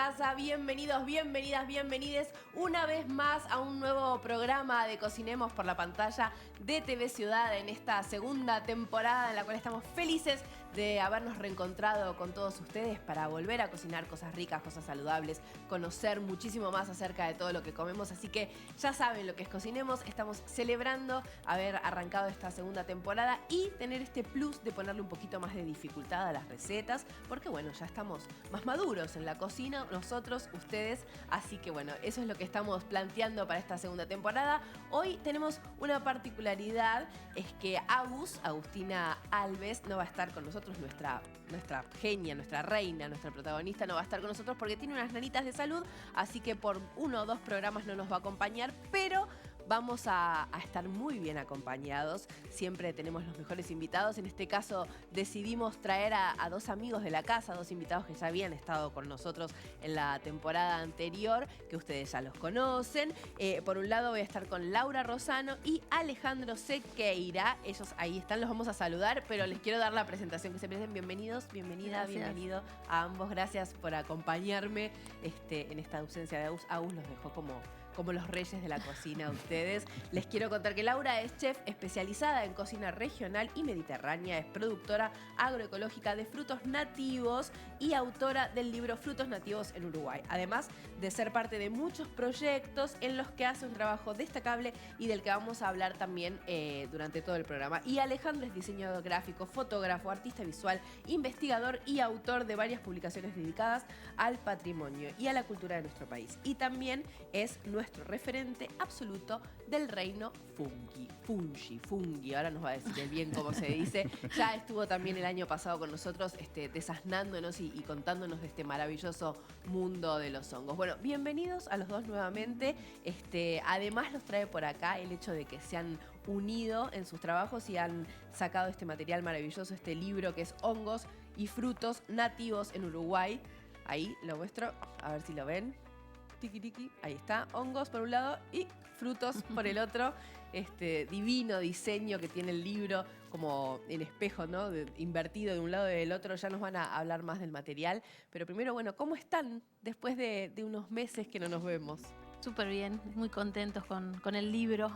casa, bienvenidos, bienvenidas, bienvenides una vez más a un nuevo programa de Cocinemos por la Pantalla de TV Ciudad en esta segunda temporada en la cual estamos felices de habernos reencontrado con todos ustedes para volver a cocinar cosas ricas, cosas saludables, conocer muchísimo más acerca de todo lo que comemos. Así que ya saben lo que es Cocinemos, estamos celebrando haber arrancado esta segunda temporada y tener este plus de ponerle un poquito más de dificultad a las recetas, porque bueno, ya estamos más maduros en la cocina, nosotros, ustedes, así que bueno, eso es lo que estamos planteando para esta segunda temporada. Hoy tenemos una particularidad, es que Agustina Alves, no va a estar con nosotros, nuestra genia, nuestra reina, nuestra protagonista no va a estar con nosotros porque tiene unas nanitas de salud, así que por 1 o 2 programas no nos va a acompañar, pero vamos a estar muy bien acompañados. Siempre tenemos los mejores invitados. En este caso decidimos traer a 2 amigos de la casa, 2 invitados que ya habían estado con nosotros en la temporada anterior, que ustedes ya los conocen. Por un lado voy a estar con Laura Rosano y Alejandro Sequeira. Ellos ahí están, los vamos a saludar, pero les quiero dar la presentación que se merecen. Bienvenidos, bienvenida, gracias. Bienvenido a ambos. Gracias por acompañarme en esta ausencia de Agus. Agus los dejó como los reyes de la cocina a ustedes. Les quiero contar que Laura es chef especializada en cocina regional y mediterránea, es productora agroecológica de frutos nativos y autora del libro Frutos Nativos en Uruguay, además de ser parte de muchos proyectos en los que hace un trabajo destacable y del que vamos a hablar también durante todo el programa. Y Alejandro es diseñador gráfico, fotógrafo, artista visual, investigador y autor de varias publicaciones dedicadas al patrimonio y a la cultura de nuestro país. Y también es nuestro referente absoluto del reino fungi. Ahora nos va a decir bien cómo se dice. Ya estuvo también el año pasado con nosotros desasnándonos y contándonos de este maravilloso mundo de los hongos. Bueno, bienvenidos a los dos nuevamente. Además los trae por acá el hecho de que se han unido en sus trabajos y han sacado este material maravilloso, este libro que es Hongos y Frutos Nativos en Uruguay. Ahí lo muestro, a ver si lo ven. Tiki, ahí está, hongos por un lado y frutos por el otro. Divino diseño que tiene el libro, como en espejo, ¿no? Invertido de un lado y del otro. Ya nos van a hablar más del material. Pero primero, bueno, ¿cómo están después de unos meses que no nos vemos? Súper bien, muy contentos con el libro.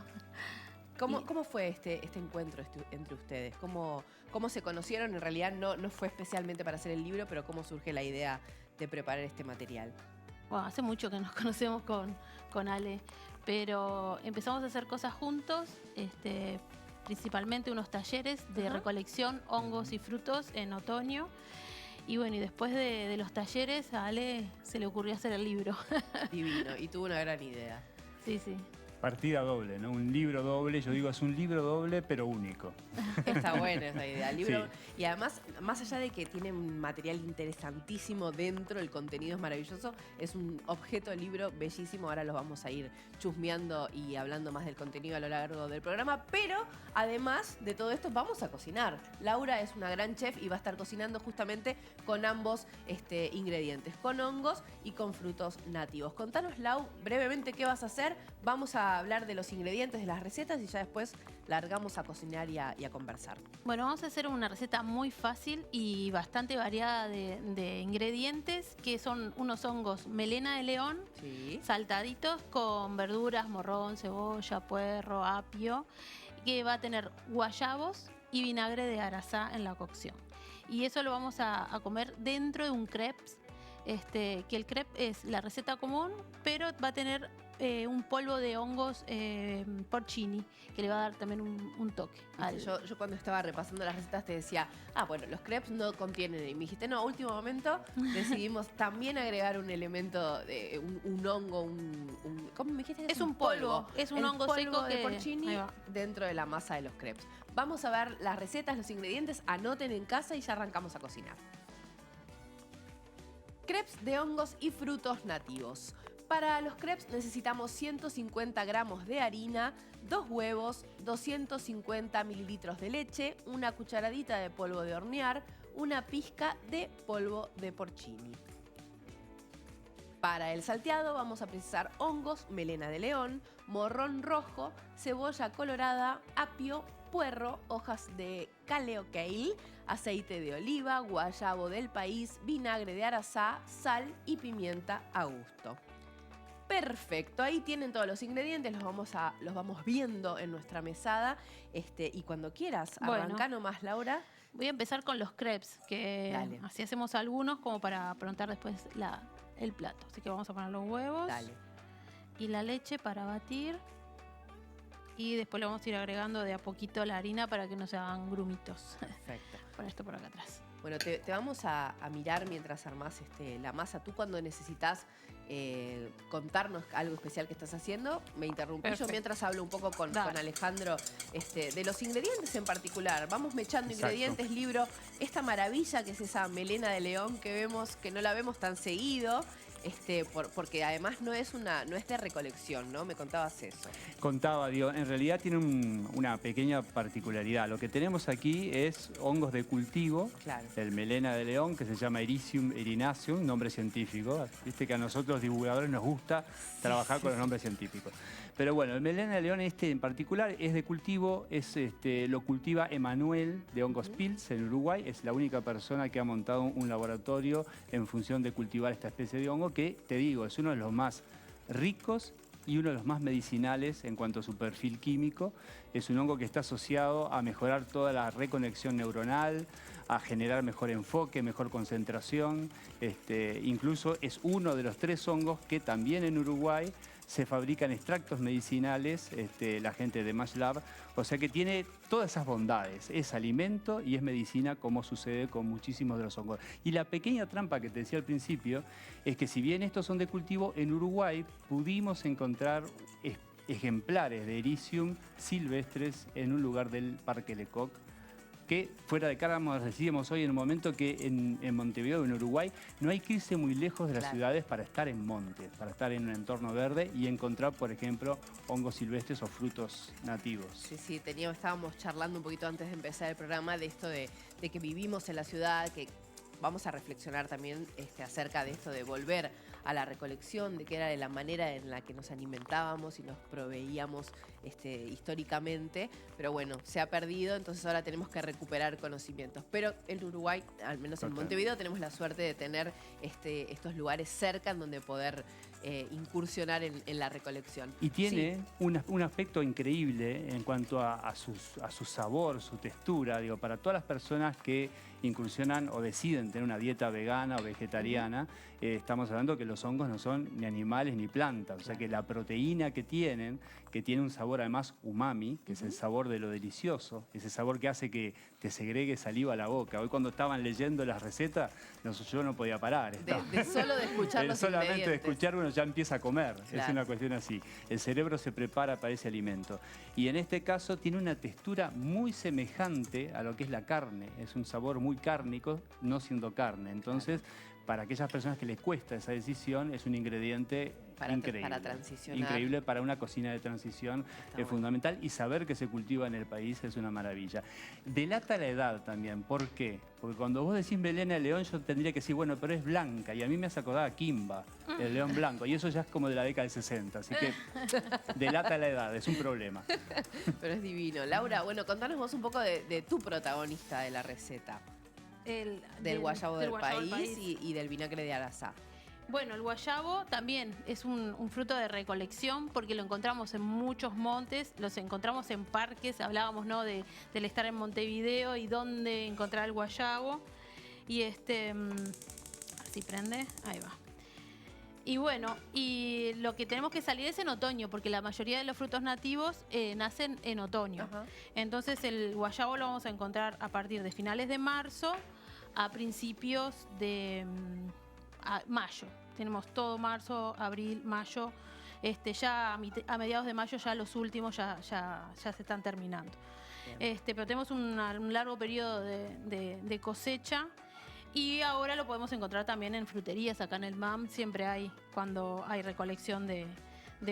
¿Cómo fue este encuentro entre ustedes? ¿Cómo se conocieron? En realidad no fue especialmente para hacer el libro, pero ¿cómo surge la idea de preparar este material? Bueno, hace mucho que nos conocemos con Ale, pero empezamos a hacer cosas juntos, principalmente unos talleres de recolección, hongos y frutos en otoño. Y bueno, y después de los talleres a Ale se le ocurrió hacer el libro. Divino, y tuvo una gran idea. Sí. Partida doble, ¿no? Un libro doble, yo digo, es un libro doble, pero único. Está buena esa idea. Libro, sí. Y además, más allá de que tiene un material interesantísimo dentro, el contenido es maravilloso, es un objeto de libro bellísimo. Ahora los vamos a ir chusmeando y hablando más del contenido a lo largo del programa. Pero, además de todo esto, vamos a cocinar. Laura es una gran chef y va a estar cocinando justamente con ambos ingredientes, con hongos y con frutos nativos. Contanos, Lau, brevemente qué vas a hacer. Vamos a hablar de los ingredientes, de las recetas y ya después largamos a cocinar y a conversar. Bueno, vamos a hacer una receta muy fácil y bastante variada de ingredientes, que son unos hongos melena de león, sí, saltaditos con verduras, morrón, cebolla, puerro, apio, que va a tener guayabos y vinagre de arazá en la cocción. Y eso lo vamos a comer dentro de un crepes, que el crepe es la receta común, pero va a tener un polvo de hongos porcini, que le va a dar también un toque. Yo cuando estaba repasando las recetas te decía, bueno, los crepes no contienen, y me dijiste, no, último momento decidimos también agregar un elemento, un hongo, ¿cómo me dijiste? Es un polvo, es un hongo seco de porcini dentro de la masa de los crepes. Vamos a ver las recetas, los ingredientes, anoten en casa y ya arrancamos a cocinar. Crepes de hongos y frutos nativos. Para los crepes necesitamos 150 gramos de harina, 2 huevos, 250 mililitros de leche, una cucharadita de polvo de hornear, una pizca de polvo de porcini. Para el salteado vamos a precisar hongos melena de león, morrón rojo, cebolla colorada, apio, puerro, hojas de caleocail, aceite de oliva, guayabo del país, vinagre de arazá, sal y pimienta a gusto. Perfecto, ahí tienen todos los ingredientes, los vamos viendo en nuestra mesada. Y cuando quieras, arrancá nomás, Laura. Voy a empezar con los crepes, que Dale. así hacemos algunos como para aprontar después el plato. Así que vamos a poner los huevos. Dale. Y la leche para batir. Y después le vamos a ir agregando de a poquito la harina para que no se hagan grumitos. Perfecto. Poner esto por acá atrás. Bueno, te vamos a mirar mientras armás la masa. Tú cuando necesitas contarnos algo especial que estás haciendo, me interrumpí. Perfecto. Yo mientras hablo un poco con Alejandro de los ingredientes en particular. Vamos mechando ingredientes, libro. Esta maravilla que es esa melena de león que vemos, que no la vemos tan seguido. Porque además no es de recolección, ¿no? Me contabas eso. Contaba, digo, en realidad tiene una pequeña particularidad. Lo que tenemos aquí es hongos de cultivo, Claro. el melena de león, que se llama Ericium erinaceum, nombre científico. Viste que a nosotros divulgadores nos gusta trabajar con los nombres científicos. Pero bueno, el melena de león en particular es de cultivo, lo cultiva Emanuel de Hongos Pils en Uruguay. Es la única persona que ha montado un laboratorio en función de cultivar esta especie de hongo que, te digo, es uno de los más ricos y uno de los más medicinales en cuanto a su perfil químico. Es un hongo que está asociado a mejorar toda la reconexión neuronal, a generar mejor enfoque, mejor concentración. Incluso es uno de los 3 hongos que también en Uruguay se fabrican extractos medicinales, la gente de MashLab, o sea que tiene todas esas bondades, es alimento y es medicina como sucede con muchísimos de los hongos. Y la pequeña trampa que te decía al principio es que si bien estos son de cultivo, en Uruguay pudimos encontrar ejemplares de Ericium silvestres en un lugar del Parque Lecoq, que fuera de cara decíamos hoy en un momento que en Montevideo, en Uruguay, no hay que irse muy lejos de las ciudades para estar en monte, para estar en un entorno verde y encontrar, por ejemplo, hongos silvestres o frutos nativos. Sí, estábamos charlando un poquito antes de empezar el programa de esto de que vivimos en la ciudad, que vamos a reflexionar también acerca de esto de volver a la recolección, de que era la manera en la que nos alimentábamos y nos proveíamos históricamente, pero bueno, se ha perdido, entonces ahora tenemos que recuperar conocimientos. Pero en Uruguay, al menos en Montevideo, tenemos la suerte de tener estos lugares cerca en donde poder incursionar en la recolección. Y tiene un aspecto increíble en cuanto a su sabor, su textura. Digo, para todas las personas que incursionan o deciden tener una dieta vegana o vegetariana, estamos hablando que los hongos no son ni animales ni plantas. O sea que la proteína que tienen un sabor además umami, que es el sabor de lo delicioso, ese sabor que hace que te segregue saliva a la boca. Hoy cuando estaban leyendo las recetas, yo no podía parar. Solo de escuchar los solamente de ingredientes. escuchar uno ya empieza a comer. Claro. Es una cuestión así. El cerebro se prepara para ese alimento. Y en este caso tiene una textura muy semejante a lo que es la carne. Es un sabor muy cárnico, no siendo carne. Entonces, para aquellas personas que les cuesta esa decisión, es un ingrediente increíble. Para transicionar. Increíble para una cocina de transición, es fundamental. Y saber que se cultiva en el país es una maravilla. Delata la edad también. ¿Por qué? Porque cuando vos decís melena de león, yo tendría que decir, bueno, pero es blanca. Y a mí me hace acordar a Kimba, el león blanco. Y eso ya es como de la década del 60. Así que delata la edad, es un problema. Pero es divino. Laura, bueno, contanos vos un poco de tu protagonista de la receta. Del guayabo del país y del vinagre de arazá. Bueno, el guayabo también es un fruto de recolección porque lo encontramos en muchos montes, los encontramos en parques, hablábamos, ¿no?, del estar en Montevideo y dónde encontrar el guayabo. Y así prende, ahí va. Y bueno, y lo que tenemos que salir es en otoño, porque la mayoría de los frutos nativos nacen en otoño. Ajá. Entonces el guayabo lo vamos a encontrar a partir de finales de marzo a principios de mayo. Tenemos todo marzo, abril, mayo. Ya a mediados de mayo ya los últimos ya se están terminando. Pero tenemos un largo periodo de cosecha. Y ahora lo podemos encontrar también en fruterías, acá en el MAM siempre hay cuando hay recolección de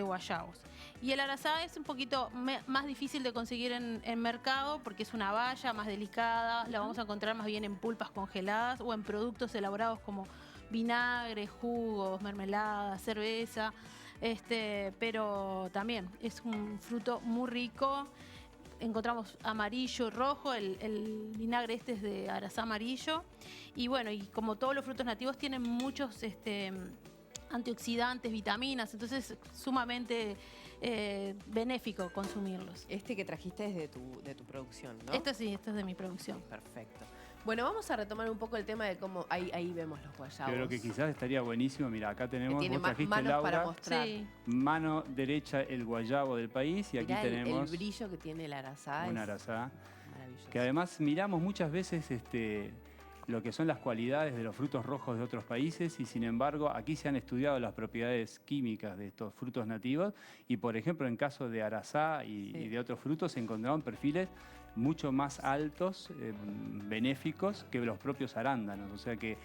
guayabos. Y el arazá es un poquito más difícil de conseguir en mercado porque es una baya más delicada, la vamos a encontrar más bien en pulpas congeladas o en productos elaborados como vinagre, jugos, mermeladas, cerveza. Pero también es un fruto muy rico. Encontramos amarillo, rojo, el vinagre este es de arazá amarillo. Y bueno, y como todos los frutos nativos tienen muchos antioxidantes, vitaminas, entonces es sumamente benéfico consumirlos. Este que trajiste es de tu producción, ¿no? Este sí, este es de mi producción. Perfecto. Bueno, vamos a retomar un poco el tema de cómo... Ahí vemos los guayabos. Pero que quizás estaría buenísimo, mira, acá tenemos, tiene vos trajiste, manos para Laura, mostrar. Sí. mano derecha el guayabo del país y Mirá aquí tenemos el brillo que tiene el arazá. un es arazá. maravilloso. Que además miramos muchas veces lo que son las cualidades de los frutos rojos de otros países y sin embargo aquí se han estudiado las propiedades químicas de estos frutos nativos y por ejemplo en caso de arazá y de otros frutos se encontraron perfiles mucho más altos, benéficos que los propios arándanos. O sea que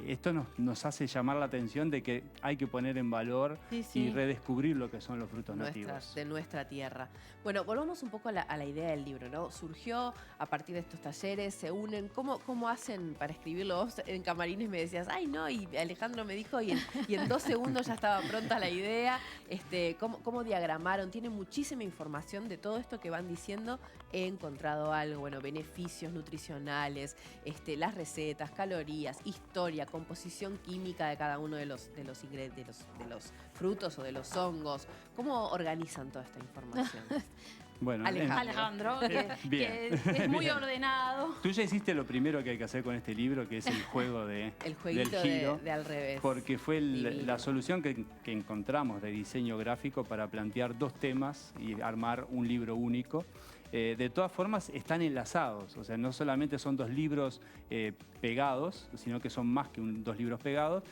esto nos hace llamar la atención de que hay que poner en valor y redescubrir lo que son los frutos nativos. De nuestra tierra. Bueno, volvamos un poco a la idea del libro, ¿no? Surgió a partir de estos talleres, se unen. ¿Cómo hacen para escribirlo? Vos en Camarines me decías, ay no, y Alejandro me dijo, y en 2 segundos ya estaba pronta la idea. ¿Cómo diagramaron? Tiene muchísima información de todo esto que van diciendo. He encontrado algo, bueno, beneficios nutricionales, las recetas, calorías, historia, composición química de cada uno de los ingredientes, de los frutos o de los hongos. ¿Cómo organizan toda esta información? Bueno, Alejandro, que es muy ordenado. Tú ya hiciste lo primero que hay que hacer con este libro, que es el juego del jueguito giro, de al revés. porque fue la solución que encontramos de diseño gráfico para plantear 2 temas y armar un libro único. De todas formas están enlazados, o sea, no solamente son 2 libros pegados, sino que son más que 2 libros pegados.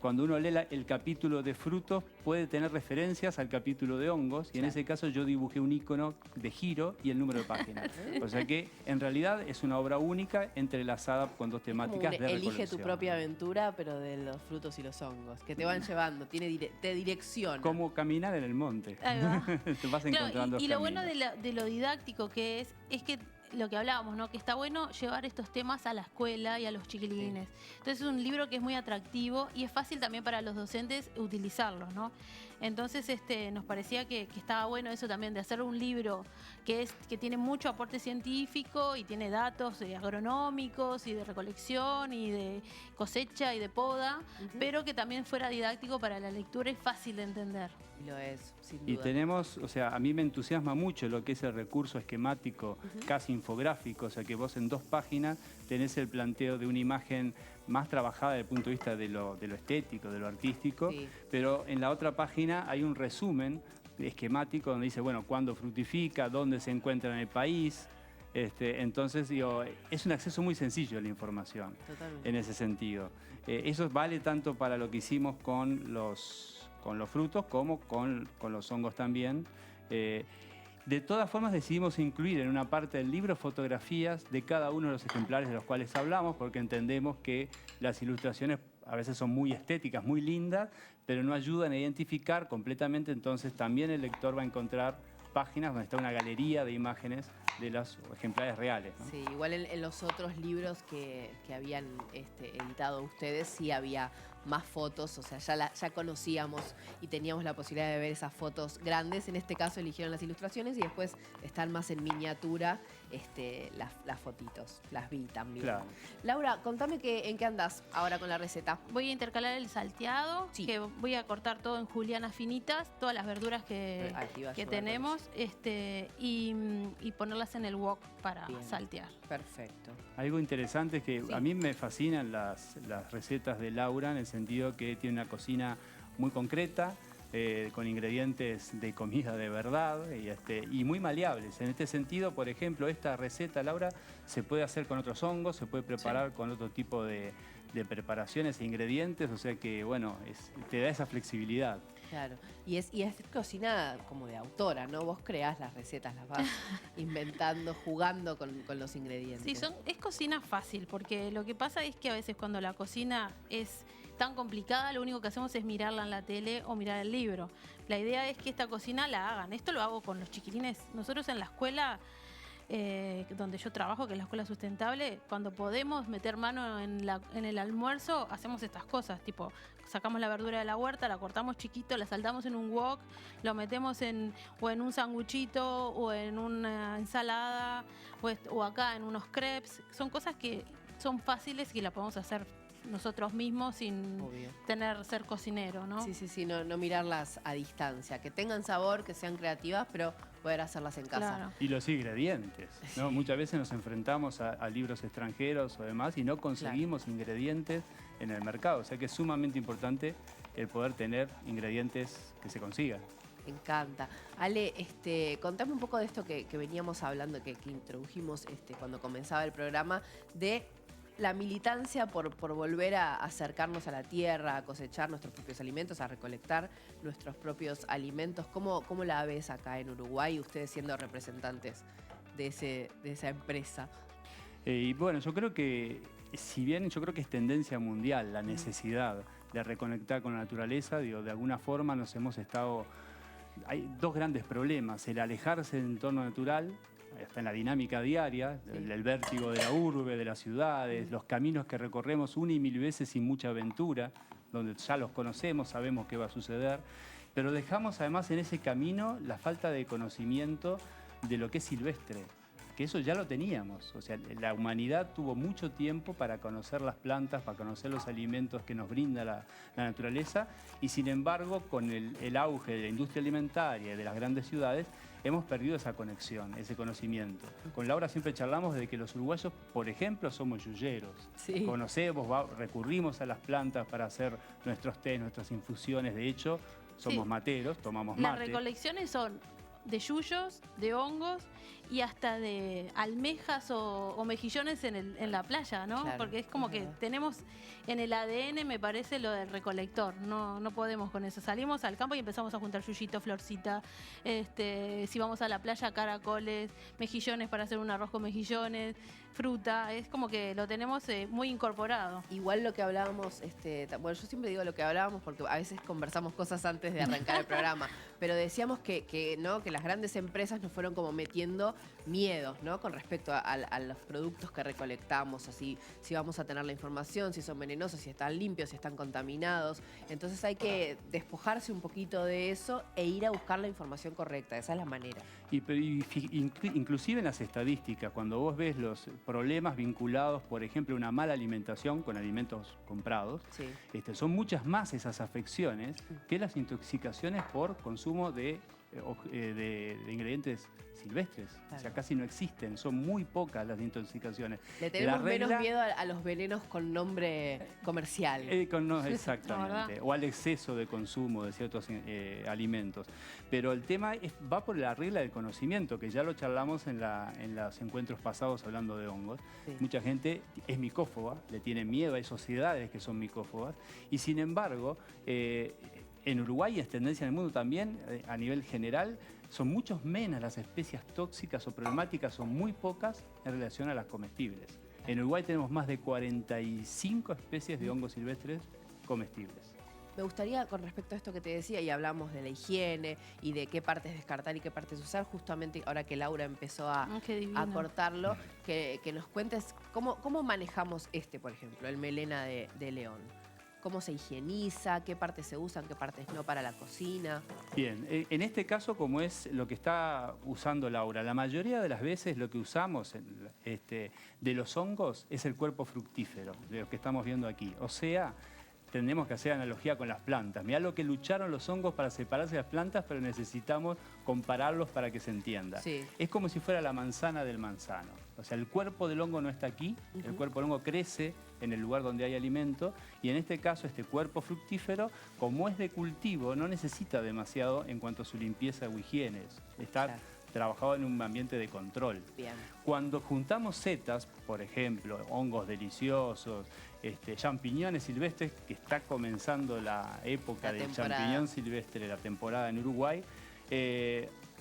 Cuando uno lee el capítulo de frutos puede tener referencias al capítulo de hongos y en ese caso yo dibujé un icono de giro y el número de páginas. O sea que en realidad es una obra única entrelazada con 2 temáticas de recolección. Elige tu propia aventura, pero de los frutos y los hongos, que te van llevando, te direcciona. Como caminar en el monte. Ahí va. Te vas encontrando y lo bueno caminos. de lo didáctico que es que lo que hablábamos, ¿no? Que está bueno llevar estos temas a la escuela y a los chiquilines. Entonces es un libro que es muy atractivo y es fácil también para los docentes utilizarlos, ¿no? Entonces nos parecía que estaba bueno eso también, de hacer un libro que tiene mucho aporte científico y tiene datos agronómicos y de recolección y de cosecha y de poda, pero que también fuera didáctico para la lectura y fácil de entender. Y lo es, sin duda. Y tenemos, o sea, a mí me entusiasma mucho lo que es el recurso esquemático, casi infográfico, o sea que vos en 2 páginas tenés el planteo de una imagen más trabajada desde el punto de vista de lo estético, de lo artístico, pero en la otra página hay un resumen esquemático donde dice, bueno, cuándo fructifica, dónde se encuentra en el país. Entonces, digo, es un acceso muy sencillo a la información. Totalmente. En ese sentido. Eso vale tanto para lo que hicimos con los frutos como con los hongos también. De todas formas decidimos incluir en una parte del libro fotografías de cada uno de los ejemplares de los cuales hablamos, porque entendemos que las ilustraciones a veces son muy estéticas, muy lindas, pero no ayudan a identificar completamente, entonces también el lector va a encontrar páginas donde está una galería de imágenes de los ejemplares reales, ¿no? Sí, igual en los otros libros que habían editado ustedes sí había más fotos, o sea, ya conocíamos y teníamos la posibilidad de ver esas fotos grandes. En este caso eligieron las ilustraciones y después están más en miniatura las fotitos. Las vi también. Claro. Laura, contame en qué andás ahora con la receta. Voy a intercalar el salteado, que voy a cortar todo en julianas finitas, todas las verduras que tenemos, y ponerlas en el wok para saltear. Perfecto. Algo interesante es que a mí me fascinan las recetas de Laura en el sentido que tiene una cocina muy concreta, con ingredientes de comida de verdad y muy maleables. En este sentido, por ejemplo, esta receta, Laura, se puede hacer con otros hongos, se puede preparar con otro tipo de preparaciones e ingredientes, o sea que, bueno, te da esa flexibilidad. Claro, y es cocina como de autora, ¿no? Vos creás las recetas, las vas inventando, jugando con los ingredientes. Sí, es cocina fácil, porque lo que pasa es que a veces cuando la cocina es tan complicada, lo único que hacemos es mirarla en la tele o mirar el libro. La idea es que esta cocina la hagan. Esto lo hago con los chiquilines. Nosotros en la escuela donde yo trabajo, que es la Escuela Sustentable, cuando podemos meter mano en el almuerzo, hacemos estas cosas, tipo, sacamos la verdura de la huerta, la cortamos chiquito, la saltamos en un wok, lo metemos o en un sanguchito, o en una ensalada, o acá en unos crepes. Son cosas que son fáciles y que la podemos hacer nosotros mismos sin ser cocinero, ¿no? Sí, no mirarlas a distancia, que tengan sabor, que sean creativas, pero poder hacerlas en casa. Claro. Y los ingredientes, ¿no? Muchas veces nos enfrentamos a libros extranjeros o demás y no conseguimos ingredientes en el mercado. O sea que es sumamente importante el poder tener ingredientes que se consigan. Me encanta. Ale, contame un poco de esto que veníamos hablando, que introdujimos cuando comenzaba el programa, de la militancia por volver a acercarnos a la tierra, a cosechar nuestros propios alimentos, a recolectar nuestros propios alimentos. ¿Cómo la ves acá en Uruguay, ustedes siendo representantes de esa empresa? Y bueno, yo creo que, si bien yo creo que es tendencia mundial la necesidad de reconectar con la naturaleza, digo, de alguna forma nos hemos estado... Hay dos grandes problemas: el alejarse del entorno natural, está en la dinámica diaria, el vértigo de la urbe, de las ciudades, los caminos que recorremos una y mil veces sin mucha aventura, donde ya los conocemos, sabemos qué va a suceder, pero dejamos además en ese camino la falta de conocimiento de lo que es silvestre, que eso ya lo teníamos. O sea, la humanidad tuvo mucho tiempo para conocer las plantas, para conocer los alimentos que nos brinda la naturaleza, y sin embargo, con el auge de la industria alimentaria y de las grandes ciudades, hemos perdido esa conexión, ese conocimiento. Con Laura siempre charlamos de que los uruguayos, por ejemplo, somos yuyeros. Sí. Conocemos, recurrimos a las plantas para hacer nuestros tés, nuestras infusiones. De hecho, somos materos, tomamos mate. Las recolecciones son de yuyos, de hongos y hasta de almejas o mejillones en la playa, ¿no? Claro, porque es como que tenemos en el ADN, me parece, lo del recolector. No podemos con eso. Salimos al campo y empezamos a juntar yuyito, florcita. Si vamos a la playa, caracoles, mejillones para hacer un arroz con mejillones, fruta. Es como que lo tenemos muy incorporado. Igual lo que hablábamos, bueno, yo siempre digo lo que hablábamos porque a veces conversamos cosas antes de arrancar el programa, pero decíamos que las grandes empresas nos fueron como metiendo miedos, ¿no? Con respecto a los productos que recolectamos, así, si vamos a tener la información, si son venenosos, si están limpios, si están contaminados. Entonces hay que despojarse un poquito de eso e ir a buscar la información correcta. Esa es la manera. Inclusive en las estadísticas, cuando vos ves los problemas vinculados, por ejemplo, a una mala alimentación con alimentos comprados, son muchas más esas afecciones que las intoxicaciones por consumo de ingredientes silvestres. Claro. O sea, casi no existen, son muy pocas las intoxicaciones. Le tenemos menos miedo a los venenos con nombre comercial. Exactamente, o al exceso de consumo de ciertos alimentos. Pero el tema va por la regla del conocimiento, que ya lo charlamos en los encuentros pasados hablando de hongos. Sí. Mucha gente es micófoba, le tiene miedo, hay sociedades que son micófobas, y sin embargo, en Uruguay es tendencia en el mundo también, a nivel general, son muchos menos las especies tóxicas o problemáticas, son muy pocas en relación a las comestibles. En Uruguay tenemos más de 45 especies de hongos silvestres comestibles. Me gustaría, con respecto a esto que te decía, y hablamos de la higiene y de qué partes descartar y qué partes usar, justamente ahora que Laura empezó a cortarlo, que nos cuentes cómo manejamos por ejemplo, el melena de león. ¿Cómo se higieniza? ¿Qué partes se usan? ¿Qué partes no para la cocina? Bien, en este caso, como es lo que está usando Laura, la mayoría de las veces lo que usamos de los hongos es el cuerpo fructífero, de lo que estamos viendo aquí. O sea, tendremos que hacer analogía con las plantas. Mirá lo que lucharon los hongos para separarse de las plantas, pero necesitamos compararlos para que se entienda. Sí. Es como si fuera la manzana del manzano. O sea, el cuerpo del hongo no está aquí, el cuerpo del hongo crece en el lugar donde hay alimento, y en este caso este cuerpo fructífero, como es de cultivo, no necesita demasiado en cuanto a su limpieza o higiene. Está trabajado en un ambiente de control. Bien. Cuando juntamos setas, por ejemplo, hongos deliciosos, champiñones silvestres, que está comenzando la época del champiñón silvestre, la temporada en Uruguay,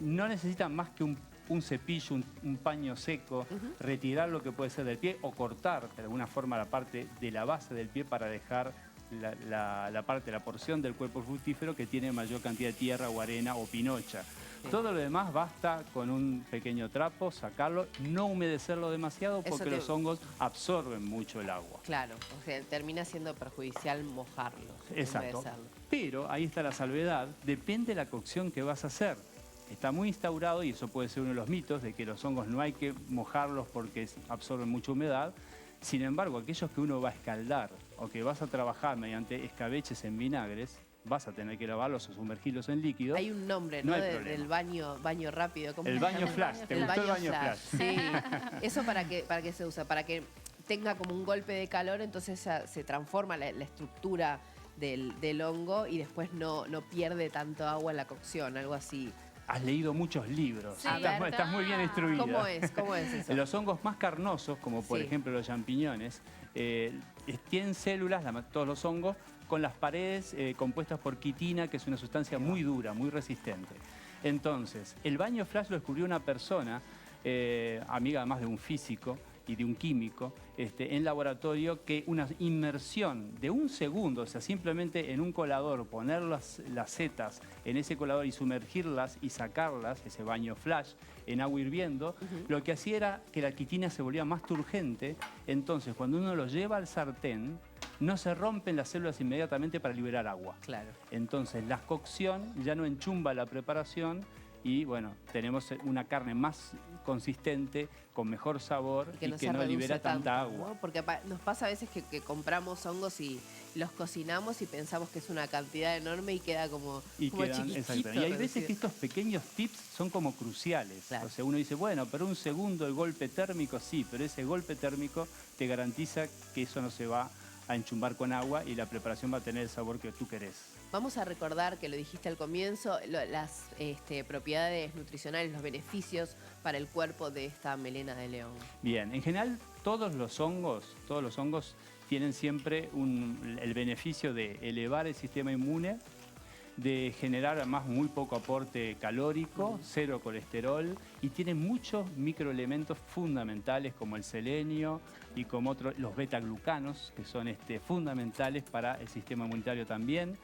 no necesitan más que un cepillo, un paño seco, retirar lo que puede ser del pie o cortar de alguna forma la parte de la base del pie para dejar la parte, la porción del cuerpo fructífero que tiene mayor cantidad de tierra o arena o pinocha. Todo lo demás basta con un pequeño trapo, sacarlo, no humedecerlo demasiado porque los hongos absorben mucho el agua. Claro, o sea, termina siendo perjudicial mojarlo. Exacto. Pero ahí está la salvedad, depende de la cocción que vas a hacer. Está muy instaurado, y eso puede ser uno de los mitos, de que los hongos no hay que mojarlos porque absorben mucha humedad. Sin embargo, aquellos que uno va a escaldar o que vas a trabajar mediante escabeches en vinagres, vas a tener que lavarlos o sumergirlos en líquido. Hay un nombre, ¿no? Del baño rápido. El baño flash. ¿Te gustó el baño flash? Sí. ¿Eso para qué se usa? Para que tenga como un golpe de calor, entonces se transforma la estructura del hongo y después no pierde tanto agua en la cocción, algo así. Has leído muchos libros. Sí, Estás muy bien instruida. ¿Cómo es eso? Los hongos más carnosos, como por ejemplo los champiñones, tienen células, todos los hongos, con las paredes compuestas por quitina, que es una sustancia muy dura, muy resistente. Entonces, el baño flash lo descubrió una persona, amiga además de un físico y de un químico, en laboratorio, que una inmersión de un segundo, o sea, simplemente en un colador, poner las setas en ese colador y sumergirlas y sacarlas, ese baño flash, en agua hirviendo, lo que hacía era que la quitina se volvía más turgente. Entonces, cuando uno lo lleva al sartén, no se rompen las células inmediatamente para liberar agua. Claro. Entonces, la cocción ya no enchumba la preparación y, bueno, tenemos una carne más consistente, con mejor sabor y que no libera tanta agua. ¿No? Porque nos pasa a veces que compramos hongos y los cocinamos y pensamos que es una cantidad enorme y queda como chiquitito. Y hay veces que estos pequeños tips son como cruciales. Claro. O sea, uno dice, bueno, pero un segundo el golpe térmico, sí, pero ese golpe térmico te garantiza que eso no se va a enchumbar con agua y la preparación va a tener el sabor que tú querés. Vamos a recordar que lo dijiste al comienzo, las propiedades nutricionales, los beneficios para el cuerpo de esta melena de león. Bien, en general todos los hongos tienen siempre el beneficio de elevar el sistema inmune, de generar además muy poco aporte calórico, cero colesterol, y tienen muchos microelementos fundamentales como el selenio y como los betaglucanos, que son fundamentales para el sistema inmunitario también.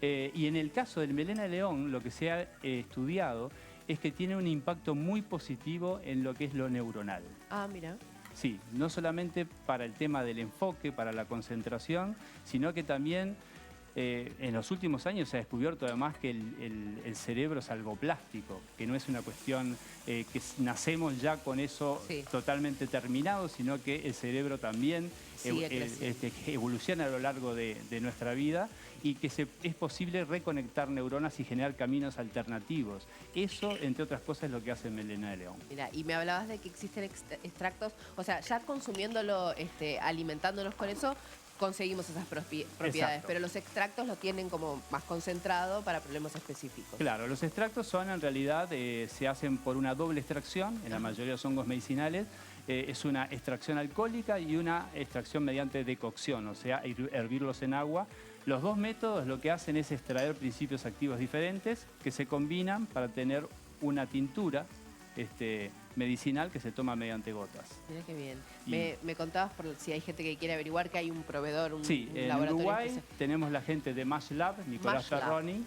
Y en el caso del melena de león, lo que se ha estudiado es que tiene un impacto muy positivo en lo que es lo neuronal. Ah, mira. Sí, no solamente para el tema del enfoque, para la concentración, sino que también en los últimos años se ha descubierto además que el cerebro es algo plástico, que no es una cuestión que nacemos ya con eso totalmente terminado, sino que el cerebro también evoluciona a lo largo de nuestra vida y que es posible reconectar neuronas y generar caminos alternativos. Eso, entre otras cosas, es lo que hace melena de león. Mira, y me hablabas de que existen extractos, o sea, ya consumiéndolo, alimentándonos con eso, conseguimos esas propiedades. Exacto. Pero los extractos lo tienen como más concentrado para problemas específicos. Claro, los extractos son en realidad, se hacen por una doble extracción, en la mayoría de los hongos medicinales. Es una extracción alcohólica y una extracción mediante decocción, o sea, hervirlos en agua. Los dos métodos lo que hacen es extraer principios activos diferentes que se combinan para tener una tintura medicinal que se toma mediante gotas. Mira qué bien. Me contabas, por si hay gente que quiere averiguar, que hay un proveedor, un laboratorio. En Uruguay tenemos la gente de Mash Lab, Nicolás Ferroni,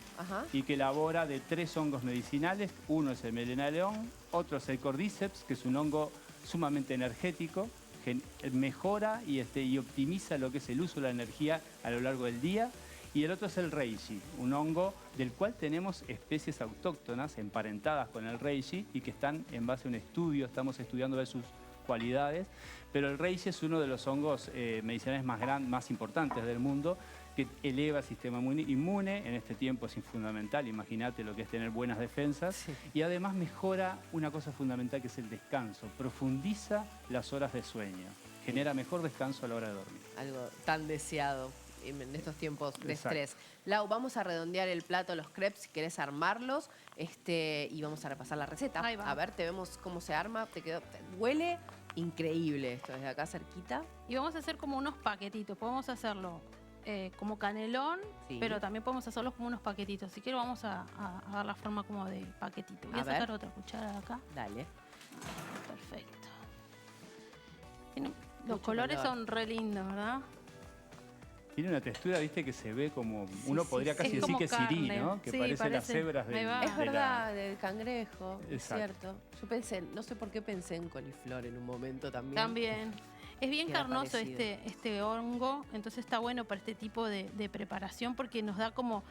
y que elabora de 3 hongos medicinales. Uno es el melena de león, otro es el cordyceps, que es un hongo sumamente energético, que mejora y optimiza lo que es el uso de la energía a lo largo del día. Y el otro es el reishi, un hongo del cual tenemos especies autóctonas emparentadas con el reishi y que están en base a un estudio, estamos estudiando sus cualidades. Pero el reishi es uno de los hongos medicinales más importantes del mundo, que eleva el sistema inmune. En este tiempo es fundamental, imagínate lo que es tener buenas defensas. Y además mejora una cosa fundamental que es el descanso, profundiza las horas de sueño, genera mejor descanso a la hora de dormir. Algo tan deseado en estos tiempos de estrés. Lau, vamos a redondear el plato, los crepes, si querés armarlos, y vamos a repasar la receta. A ver, te vemos cómo se arma. Huele increíble esto, desde acá cerquita. Y vamos a hacer como unos paquetitos. Podemos hacerlo como canelón, pero también podemos hacerlos como unos paquetitos. Si quiero vamos a dar la forma como de paquetito. Voy a sacar otra cuchara de acá. Dale. Perfecto. Los colores son re lindos, ¿verdad? Tiene una textura, viste, que se ve como... Uno sí, podría sí. casi Es decir como que es sirí, carne. ¿no? Que Sí, parece las parece. cebras Ahí va. Es verdad, del cangrejo, es Exacto. cierto. Yo pensé, no sé por qué pensé en coliflor en un momento también. También. Es bien Queda carnoso parecido. este hongo, entonces está bueno para este tipo de preparación porque nos da como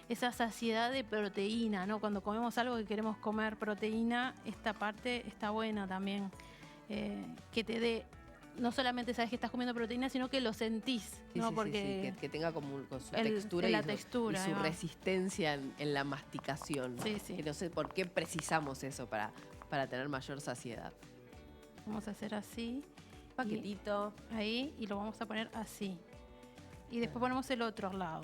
esa saciedad de proteína, ¿no? Cuando comemos algo que queremos comer proteína, esta parte está buena también, que te dé, no solamente sabes que estás comiendo proteína, sino que lo sentís, Sí, ¿no? sí, porque que tenga como con su el- textura, la y su, textura, y ahí su va. resistencia en la masticación. Sí, sí. Que no sé por qué precisamos eso para tener mayor saciedad. Vamos a hacer así, Paquetito. ahí, y lo vamos a poner así. Y después ponemos el otro lado.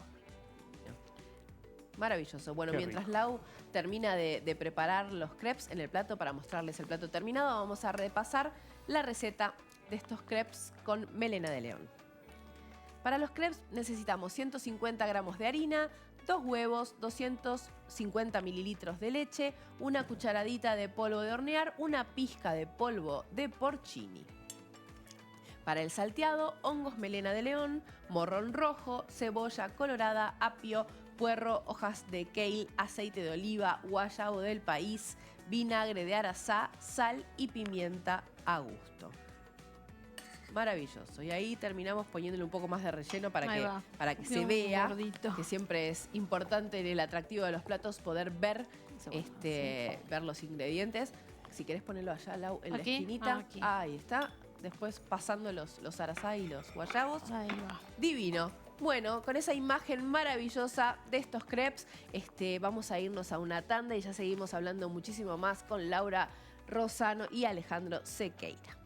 Maravilloso. Bueno, Qué mientras rico. Lau termina de preparar los crepes en el plato para mostrarles el plato terminado, vamos a repasar la receta de estos crepes con melena de león. Para los crepes necesitamos 150 gramos de harina, 2 huevos, 250 mililitros de leche, una cucharadita de polvo de hornear, una pizca de polvo de porcini. Para el salteado, hongos melena de león, morrón rojo, cebolla colorada, apio, puerro, hojas de kale, aceite de oliva, guayabo del país, vinagre de arazá, sal y pimienta a gusto. Maravilloso. Y ahí terminamos poniéndole un poco más de relleno Ahí va. para que se Bien vea, gordito. que siempre es importante en el atractivo de los platos poder ver, ver los ingredientes. Si querés ponerlo allá, Lau, en la ¿Aquí? esquinita. Ah, aquí. Ahí está. Después pasando los arazá y los guayabos. Ahí va. Divino. Bueno, con esa imagen maravillosa de estos crepes, vamos a irnos a una tanda y ya seguimos hablando muchísimo más con Laura Rosano y Alejandro Sequeira.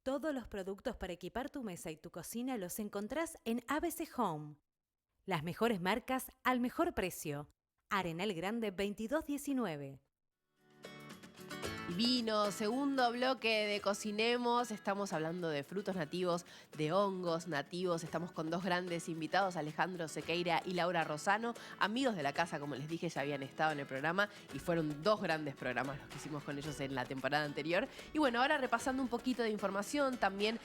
Todos los productos para equipar tu mesa y tu cocina los encontrás en ABC Home. Las mejores marcas al mejor precio. Arenal Grande 2219. Vino, segundo bloque de Cocinemos. Estamos hablando de frutos nativos, de hongos nativos. Estamos con dos grandes invitados, Alejandro Sequeira y Laura Rosano, amigos de la casa, como les dije, ya habían estado en el programa y fueron dos grandes programas los que hicimos con ellos en la temporada anterior. Y bueno, ahora repasando un poquito de información, también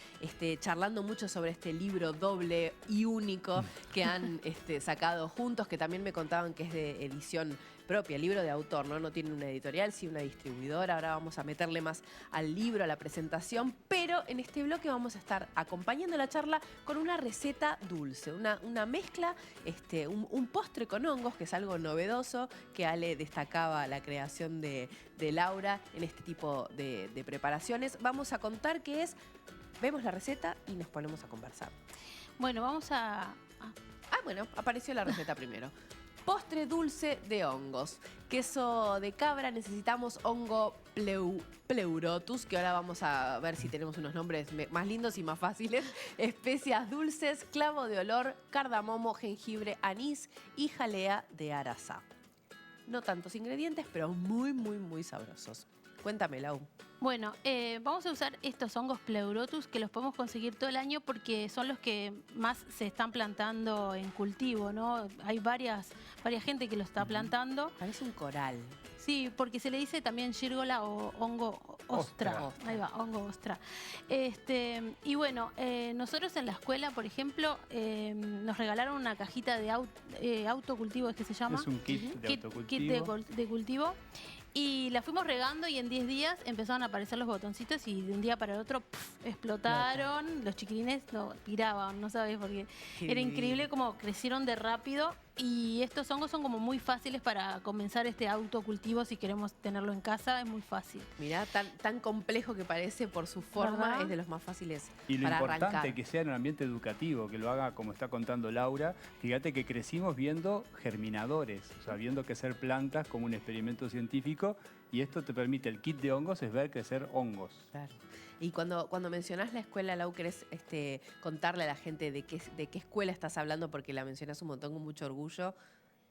charlando mucho sobre este libro doble y único que han sacado juntos, que también me contaban que es de edición propia, libro de autor, ¿no? No tiene una editorial, sí una distribuidora. Ahora vamos a meterle más al libro, a la presentación, pero en este bloque vamos a estar acompañando la charla con una receta dulce, una mezcla, un postre con hongos, que es algo novedoso, que Ale destacaba la creación de Laura en este tipo de preparaciones. Vamos a contar qué es, vemos la receta y nos ponemos a conversar. Bueno, vamos a... Bueno, apareció la receta primero. Postre dulce de hongos. Queso de cabra, necesitamos hongo pleurotus, que ahora vamos a ver si tenemos unos nombres más lindos y más fáciles. Especias dulces, clavo de olor, cardamomo, jengibre, anís y jalea de arazá. No tantos ingredientes, pero muy, muy, muy sabrosos. Cuéntame, Lau. Bueno, vamos a usar estos hongos pleurotus que los podemos conseguir todo el año porque son los que más se están plantando en cultivo, ¿no? Hay varias gente que lo está plantando. Parece un coral. Sí, porque se le dice también gírgola o hongo ostra. Ostra. Ahí va, hongo ostra. Y bueno, nosotros en la escuela, por ejemplo, nos regalaron una cajita de autocultivo, es que se llama. Es un kit de autocultivo. Kit de cultivo. Y la fuimos regando y en 10 días empezaron a aparecer los botoncitos y de un día para el otro explotaron. Los chiquilines no tiraban, no sabes, porque era increíble cómo crecieron de rápido. Y estos hongos son como muy fáciles para comenzar este autocultivo si queremos tenerlo en casa, es muy fácil. Mirá, tan complejo que parece por su forma, ¿Verdad? es de los más fáciles Y lo para importante arrancar. que sea en un ambiente educativo, que lo haga como está contando Laura. Fíjate que crecimos viendo germinadores, o sea, viendo crecer plantas como un experimento científico, y esto te permite, el kit de hongos es ver crecer hongos. Claro. Y cuando mencionás la escuela, Lau, ¿querés contarle a la gente de qué escuela estás hablando? Porque la mencionás un montón con mucho orgullo.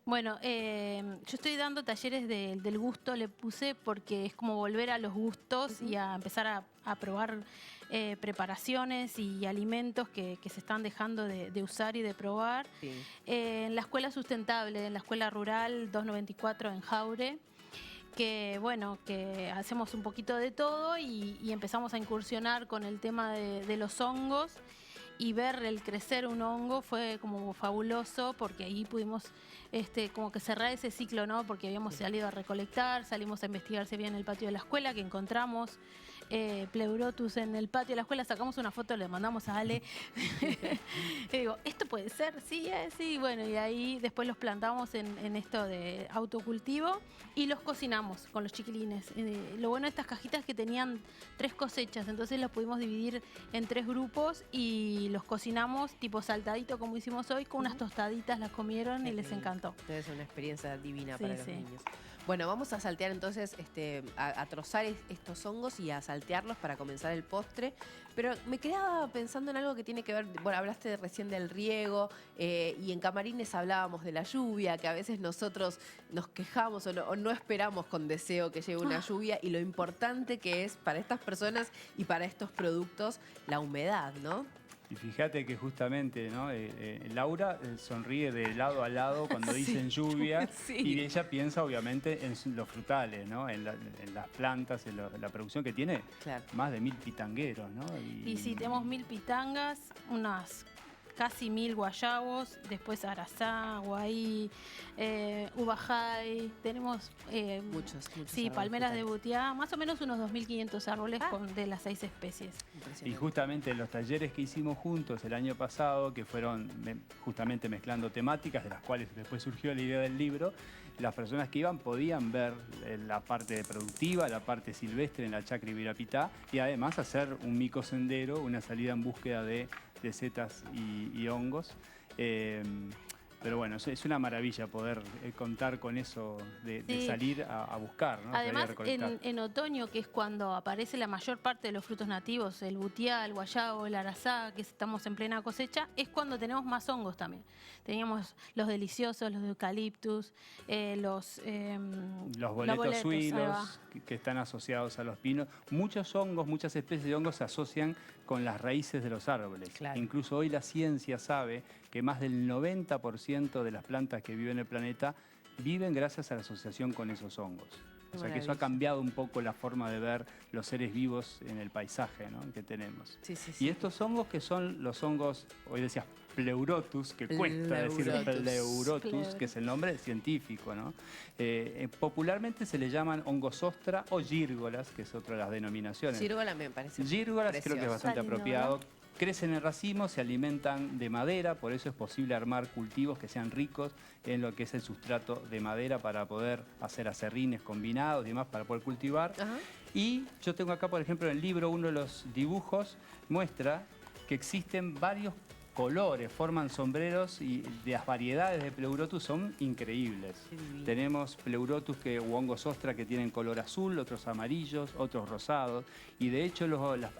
Bueno, yo estoy dando talleres del gusto, le puse, porque es como volver a los gustos y a empezar a probar preparaciones y alimentos que se están dejando de usar y de probar. Sí. En la escuela sustentable, en la escuela rural 294 en Jaure, que bueno, que hacemos un poquito de todo y empezamos a incursionar con el tema de los hongos, y ver el crecer un hongo fue como fabuloso, porque ahí pudimos como que cerrar ese ciclo, ¿no? Porque habíamos salido a recolectar, salimos a investigar si había en el patio de la escuela, que encontramos Pleurotus en el patio de la escuela, sacamos una foto, le mandamos a Ale. Y digo, ¿esto puede ser? Sí, sí. Bueno, y ahí después los plantamos en esto de autocultivo y los cocinamos con los chiquilines. Lo bueno de estas cajitas es que tenían 3 cosechas, entonces los pudimos dividir en 3 grupos y los cocinamos tipo saltadito como hicimos hoy, con unas tostaditas, las comieron y les encantó. Debe ser una experiencia divina Sí, para los sí. niños. Bueno, vamos a saltear entonces, a trozar estos hongos y a saltearlos para comenzar el postre. Pero me quedaba pensando en algo que tiene que ver, bueno, hablaste recién del riego, y en Camarines hablábamos de la lluvia, que a veces nosotros nos quejamos o no esperamos con deseo que llegue una lluvia, y lo importante que es para estas personas y para estos productos la humedad, ¿no? Y fíjate que justamente, ¿no? Laura sonríe de lado a lado cuando dicen lluvia, Sí. y ella piensa obviamente en los frutales, ¿no? En las plantas, en la producción que tiene Claro. más de 1000 pitangueros, ¿no? Y sí, tenemos 1000 pitangas, unas casi 1000 guayabos, después arazá, guaí, ubajay, tenemos Muchos sí, árboles palmeras de frutales. butiá, más o menos unos 2500 árboles de las 6 especies. Y Impresionante. justamente los talleres que hicimos juntos el año pasado, que fueron justamente mezclando temáticas, de las cuales después surgió la idea del libro, las personas que iban podían ver la parte productiva, la parte silvestre en la Chacra Ibirapitá, y además hacer un micosendero, una salida en búsqueda de setas y hongos. Pero bueno, es una maravilla poder contar con eso de Sí. salir a buscar, ¿no? Salir a Además, recolectar. en otoño, que es cuando aparece la mayor parte de los frutos nativos, el butiá, el guayabo, el arazá, que estamos en plena cosecha, es cuando tenemos más hongos también. Teníamos los deliciosos, los de eucaliptus, los Boletos ahí suilos va. que están asociados a los pinos. Muchos hongos, muchas especies de hongos se asocian con las raíces de los árboles. Claro. Incluso hoy la ciencia sabe que más del 90% de las plantas que viven en el planeta viven gracias a la asociación con esos hongos. Qué O sea que eso ha maravilla. cambiado un poco la forma de ver los seres vivos en el paisaje, ¿no? que tenemos. Sí, sí, Y sí. estos hongos que son los hongos, hoy decías Pleurotus, que cuesta decir Pleurotus. Pleurotus, que es el nombre científico, ¿no? Popularmente se le llaman hongos ostra o gírgolas, que es otra de las denominaciones. Gírgola me parece Gírgolas creo que es precioso. bastante Está lindo, apropiado. Crecen en racimos, se alimentan de madera, por eso es posible armar cultivos que sean ricos en lo que es el sustrato de madera para poder hacer acerrines combinados y demás para poder cultivar. Ajá. Y yo tengo acá, por ejemplo, en el libro, uno de los dibujos muestra que existen varios colores, forman sombreros, y las variedades de Pleurotus son increíbles. Qué divino. Tenemos Pleurotus u hongos ostra que tienen color azul, otros amarillos, otros rosados, y de hecho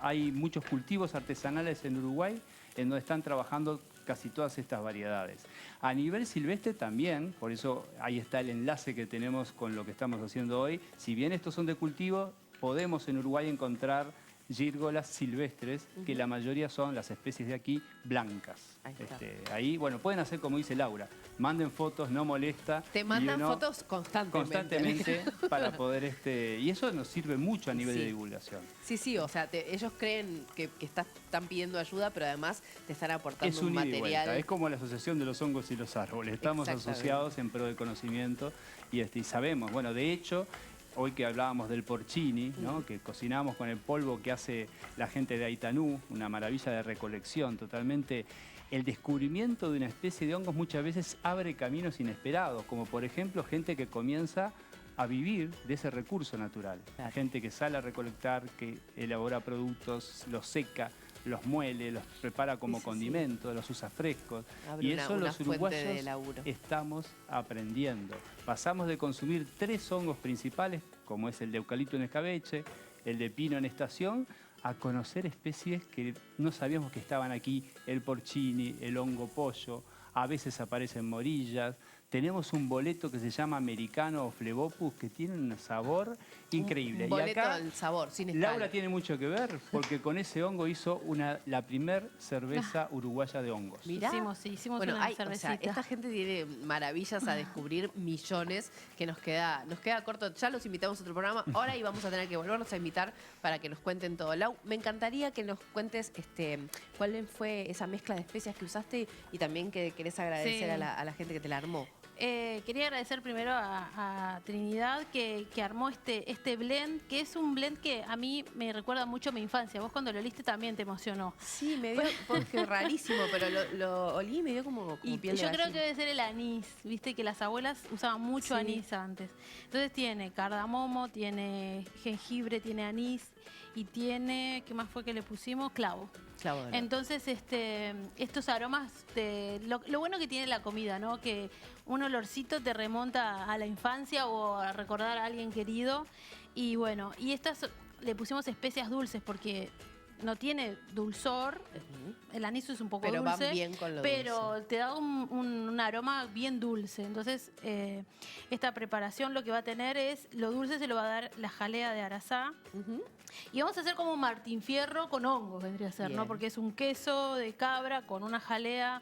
hay muchos cultivos artesanales en Uruguay en donde están trabajando casi todas estas variedades. A nivel silvestre también, por eso ahí está el enlace que tenemos con lo que estamos haciendo hoy. Si bien estos son de cultivo, podemos en Uruguay encontrar gírgolas silvestres, que la mayoría son las especies de aquí blancas. Ahí está. Ahí, bueno, pueden hacer como dice Laura, manden fotos, no molesta. Te y mandan uno fotos constantemente. para poder, y eso nos sirve mucho a nivel Sí. de divulgación. Sí, sí, o sea, ellos creen que están pidiendo ayuda, pero además te están aportando Es un un ida y vuelta, material. es como la asociación de los hongos y los árboles. Estamos Exactamente. asociados en pro del conocimiento y sabemos, bueno, de hecho, hoy que hablábamos del porcini, ¿no? Que cocinamos con el polvo que hace la gente de Aitanú, una maravilla de recolección totalmente el descubrimiento de una especie de hongos muchas veces abre caminos inesperados, como por ejemplo gente que comienza a vivir de ese recurso natural. Claro. Gente que sale a recolectar, que elabora productos, los seca, los muele, los prepara como Sí. condimento, los usa frescos. Abre Y una eso los fuente de uruguayos laburo. estamos aprendiendo. Pasamos de consumir 3 hongos principales, como es el de eucalipto en escabeche, el de pino en estación, a conocer especies que no sabíamos que estaban aquí, el porcini, el hongo pollo, a veces aparecen morillas. Tenemos un boleto que se llama americano o flebopus que tiene un sabor increíble. Un boleto y acá del sabor, sin escala. Laura tiene mucho que ver porque con ese hongo hizo la primer cerveza uruguaya de hongos. Mirá. Hicimos Bueno, una o sea, cervecita. esta gente tiene maravillas a descubrir, millones, que nos queda corto. Ya los invitamos a otro programa, ahora y vamos a tener que volvernos a invitar para que nos cuenten todo. Lau, me encantaría que nos cuentes cuál fue esa mezcla de especias que usaste y también que querés agradecer Sí. a la gente que te la armó. Quería agradecer primero a Trinidad que armó este blend, que es un blend que a mí me recuerda mucho a mi infancia. Vos cuando lo oliste también te emocionó. Sí, me dio, porque rarísimo, pero lo olí y me dio como Y piel de yo creo que gallina. debe ser el anís, viste que las abuelas usaban mucho Sí. anís antes. Entonces tiene cardamomo, tiene jengibre, tiene anís y tiene, ¿qué más fue que le pusimos? Clavo. Clavo de olor. Entonces, estos aromas, lo bueno que tiene la comida, ¿no? Que un olorcito te remonta a la infancia o a recordar a alguien querido. Y bueno, y estas le pusimos especias dulces porque no tiene dulzor. Ujú. El anís es un poco Pero van dulce, bien con lo pero dulce. te da un aroma bien dulce. Entonces, esta preparación lo que va a tener es, lo dulce se lo va a dar la jalea de arazá. Ujú. Y vamos a hacer como un Martín Fierro con hongos, vendría a ser, Bien. ¿no? Porque es un queso de cabra con una jalea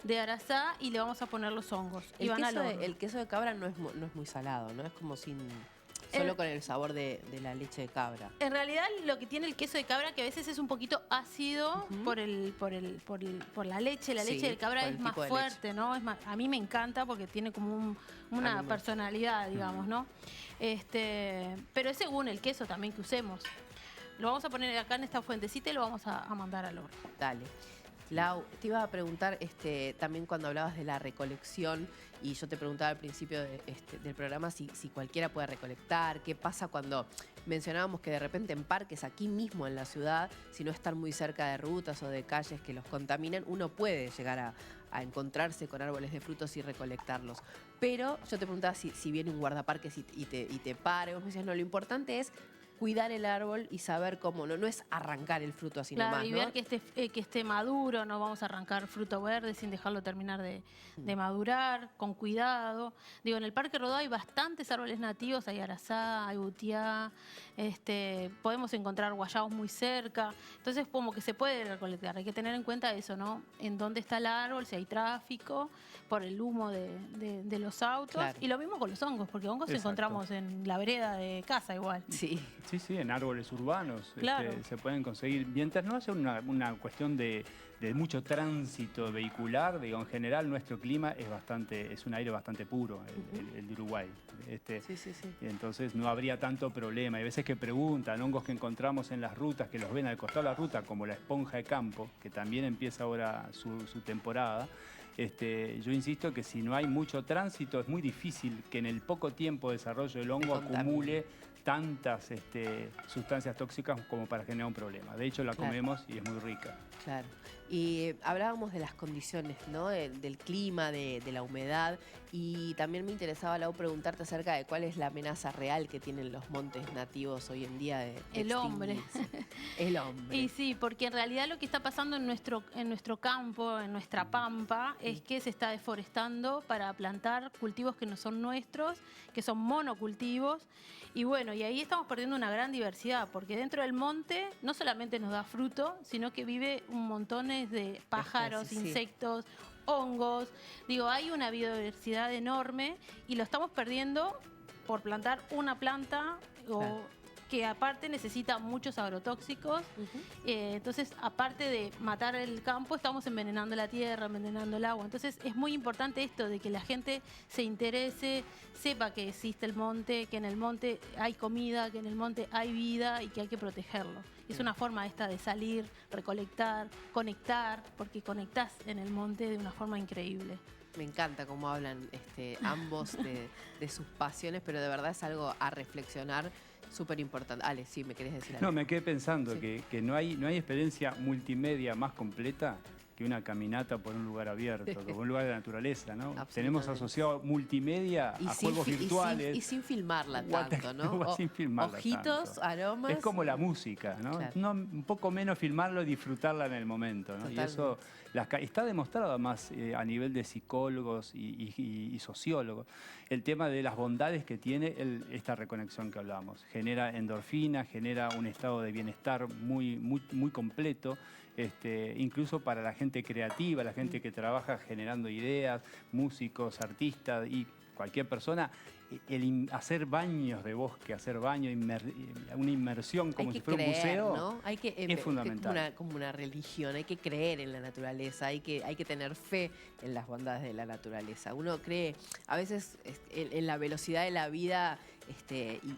de arazá y le vamos a poner los hongos. Y van al horno. El queso de cabra no es muy salado, ¿no? Es como solo con el sabor de la leche de cabra. En realidad lo que tiene el queso de cabra que a veces es un poquito ácido Ujú. por la leche. La Sí, leche de cabra por el es más tipo de fuerte, ¿no? A mí me encanta porque tiene como A una mí me- personalidad, digamos, ¿no? Pero es según el queso también que usemos. Lo vamos a poner acá en esta fuentecita y lo vamos a mandar al horno. Dale. Lau, te iba a preguntar también cuando hablabas de la recolección y yo te preguntaba al principio del programa si cualquiera puede recolectar, qué pasa cuando mencionábamos que de repente en parques aquí mismo en la ciudad, si no están muy cerca de rutas o de calles que los contaminan, uno puede llegar a encontrarse con árboles de frutos y recolectarlos. Pero yo te preguntaba si viene un guardaparques y te para, y vos me decías, no, lo importante es cuidar el árbol y saber cómo, no es arrancar el fruto así Claro, nomás, y ¿no? ver que esté maduro, no vamos a arrancar fruto verde sin dejarlo terminar de madurar, con cuidado. Digo, en el Parque Rodó hay bastantes árboles nativos, hay arazá, hay butiá, podemos encontrar guayabos muy cerca, entonces como que se puede recolectar, hay que tener en cuenta eso, ¿no? En dónde está el árbol, si hay tráfico, por el humo de los autos, Claro. y lo mismo con los hongos, porque hongos Exacto. encontramos en la vereda de casa igual. Sí. Sí, en árboles urbanos Claro. se pueden conseguir. Mientras no haya una cuestión de mucho tránsito vehicular, digo, en general nuestro clima es un aire bastante puro, el de Uruguay. Sí. Entonces no habría tanto problema. Hay veces que preguntan, hongos que encontramos en las rutas, que los ven al costado de la ruta, como la esponja de campo, que también empieza ahora su temporada. Yo insisto que si no hay mucho tránsito, es muy difícil que en el poco tiempo de desarrollo del hongo contamine. acumule tantas sustancias tóxicas como para generar un problema. De hecho, la Claro. comemos y es muy rica. Claro. Y hablábamos de las condiciones, ¿no? Del clima, de la humedad. Y también me interesaba, Lau, preguntarte acerca de cuál es la amenaza real que tienen los montes nativos hoy en día de El hombre. extinguirse. El hombre. Y sí, porque en realidad lo que está pasando en nuestro campo, en nuestra pampa, es que se está deforestando para plantar cultivos que no son nuestros, que son monocultivos. Y bueno, y ahí estamos perdiendo una gran diversidad, porque dentro del monte no solamente nos da fruto, sino que vive un montón de pájaros, Especies, sí. insectos, hongos. Digo, hay una biodiversidad enorme y lo estamos perdiendo por plantar una planta o Claro. que aparte necesita muchos agrotóxicos. Entonces, aparte de matar el campo, estamos envenenando la tierra, envenenando el agua. Entonces, es muy importante esto de que la gente se interese, sepa que existe el monte, que en el monte hay comida, que en el monte hay vida y que hay que protegerlo. Es una forma esta de salir, recolectar, conectar, porque conectás en el monte de una forma increíble. Me encanta cómo hablan ambos de sus pasiones, pero de verdad es algo a reflexionar súper importante. Ale, sí, ¿me querés decir algo? No, me quedé pensando Sí. que no hay experiencia multimedia más completa que una caminata por un lugar abierto, por un lugar de naturaleza, ¿no? Absolutamente. Tenemos asociado multimedia a juegos virtuales. Y sin filmarla Water- tanto, ¿no? sin filmarla Ojitos, tanto. aromas. Es como la música, ¿no? Claro. No, un poco menos filmarlo y disfrutarla en el momento, ¿no? Y eso está demostrado además a nivel de psicólogos y sociólogos. El tema de las bondades que tiene esta reconexión que hablábamos. Genera endorfina, genera un estado de bienestar muy completo. Incluso para la gente creativa, la gente que trabaja generando ideas, músicos, artistas y cualquier persona, hacer baños de bosque, hacer baños, una inmersión como si fuera un museo, ¿no? Hay que, es fundamental. Como una religión, hay que creer en la naturaleza, hay que tener fe en las bondades de la naturaleza. Uno cree, a veces en la velocidad de la vida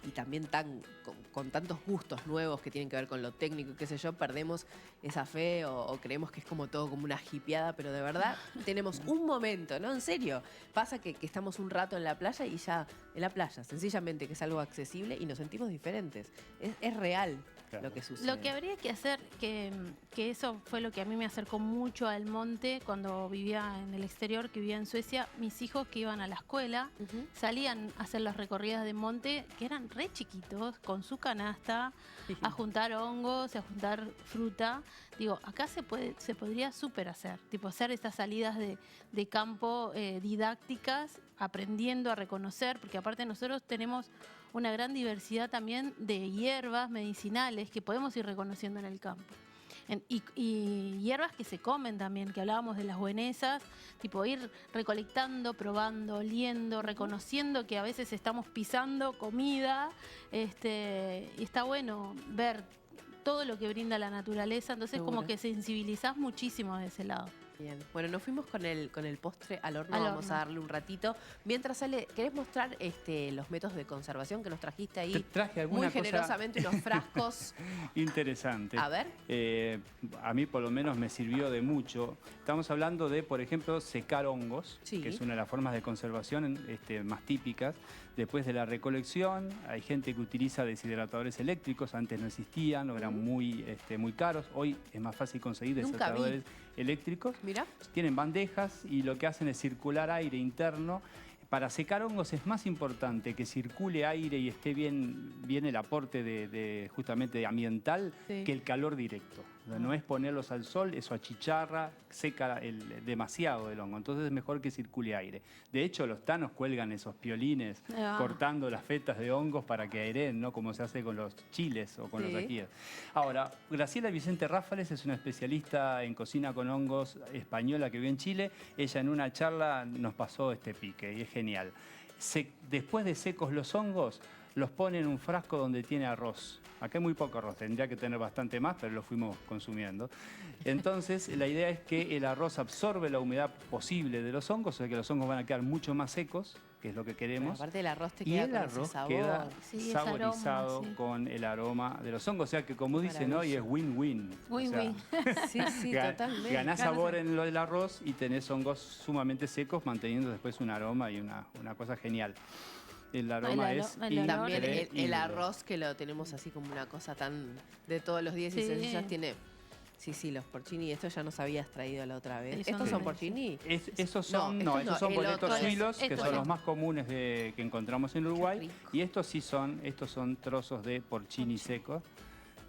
y también con tantos gustos nuevos que tienen que ver con lo técnico, qué sé yo, perdemos esa fe o creemos que es como todo como una hipeada, pero de verdad tenemos un momento, ¿no? En serio, pasa que estamos un rato en la playa y ya, en la playa, sencillamente que es algo accesible y nos sentimos diferentes. Es real lo que sucede. Lo que habría que hacer, que eso fue lo que a mí me acercó mucho al monte cuando vivía en el exterior, que vivía en Suecia. Mis hijos que iban a la escuela salían a hacer las recorridas de monte, que eran re chiquitos, con su canasta, a juntar hongos, a juntar fruta. Digo, acá se podría súper hacer, tipo hacer estas salidas de campo didácticas, aprendiendo a reconocer, porque aparte nosotros tenemos una gran diversidad también de hierbas medicinales que podemos ir reconociendo en el campo. Y hierbas que se comen también, que hablábamos de las buenesas, tipo ir recolectando, probando, oliendo, reconociendo que a veces estamos pisando comida, y está bueno ver todo lo que brinda la naturaleza, entonces Seguro. como que sensibilizás muchísimo de ese lado. Bien. Bueno, nos fuimos con el postre al horno, Al vamos horno. a darle un ratito. Mientras sale, ¿querés mostrar los métodos de conservación que nos trajiste ahí? Te traje alguna Muy cosa generosamente unos frascos. interesante. A ver. A mí por lo menos me sirvió de mucho. Estamos hablando de, por ejemplo, secar hongos, Sí. que es una de las formas de conservación más típicas. Después de la recolección, hay gente que utiliza deshidratadores eléctricos, antes no existían, o eran muy caros. Hoy es más fácil conseguir Nunca vi. deshidratadores eléctricos. Mira. Tienen bandejas y lo que hacen es circular aire interno. Para secar hongos es más importante que circule aire y esté bien el aporte justamente ambiental Sí. que el calor directo. No es ponerlos al sol, eso achicharra, seca demasiado el hongo. Entonces es mejor que circule aire. De hecho, los tanos cuelgan esos piolines cortando las fetas de hongos para que aireen, ¿no? Como se hace con los chiles o con Sí. los ajíes. Ahora, Graciela Vicente Ráfales es una especialista en cocina con hongos española que vive en Chile. Ella en una charla nos pasó este pique y es genial. Después de secos los hongos, los pone en un frasco donde tiene arroz. Acá hay muy poco arroz, tendría que tener bastante más, pero lo fuimos consumiendo. Entonces, la idea es que el arroz absorbe la humedad posible de los hongos, o sea que los hongos van a quedar mucho más secos, que es lo que Pero queremos. aparte del arroz te Y queda el con ese arroz sabor. queda Sí, ese saborizado aroma, sí. con el aroma de los hongos. O sea que, como dicen hoy, es win-win. Win-win. Sí, sí, totalmente. Ganás sabor en lo del arroz y tenés hongos sumamente secos, manteniendo después un aroma y una cosa genial. El aroma es el olor. También el increíble. arroz, que lo tenemos así como una cosa tan de todos los días y Sí. sencillas, tiene... Sí, los porcini. Esto ya nos habías traído la otra vez. Sí, son ¿Estos son deliciosos. porcini? Esos son, No, esos estos son no, el boletos otro es- suilos, que estos son son- los más comunes que encontramos en Qué Uruguay. rico. Y estos son trozos de porcini secos.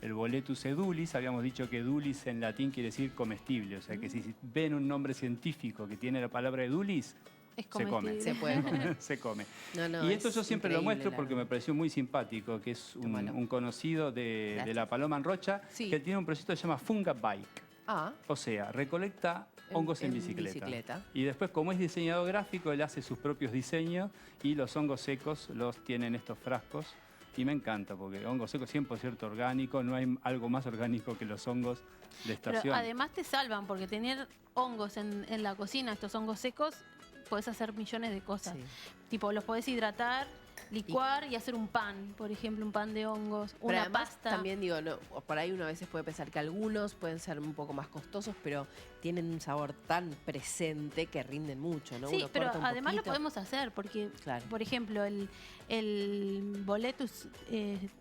El boletus edulis, habíamos dicho que edulis en latín quiere decir comestible. O sea que si ven un nombre científico que tiene la palabra edulis, Es se come. comestible. Se puede comer. se come. No, Y esto es yo siempre lo increíble, muestro la porque me verdad. pareció muy simpático, que es Tómalo. un conocido de la Paloma en Rocha, Sí. que tiene un proyecto que se llama Funga Bike. Ah, O sea, recolecta hongos en bicicleta. Y después, como es diseñador gráfico, él hace sus propios diseños y los hongos secos los tiene en estos frascos y me encanta porque hongo seco 100% orgánico, no hay algo más orgánico que los hongos de estación. Pero además te salvan, porque tener hongos en la cocina, estos hongos secos, podés hacer millones de cosas. Sí. Tipo, los podés hidratar, licuar y hacer un pan, por ejemplo, un pan de hongos, Pero una además, pasta. también digo, no, por ahí uno a veces puede pensar que algunos pueden ser un poco más costosos, pero tienen un sabor tan presente que rinden mucho, ¿no? Sí, Uno pero corta un además lo poquito. podemos hacer, porque, Claro. por ejemplo, el Boletus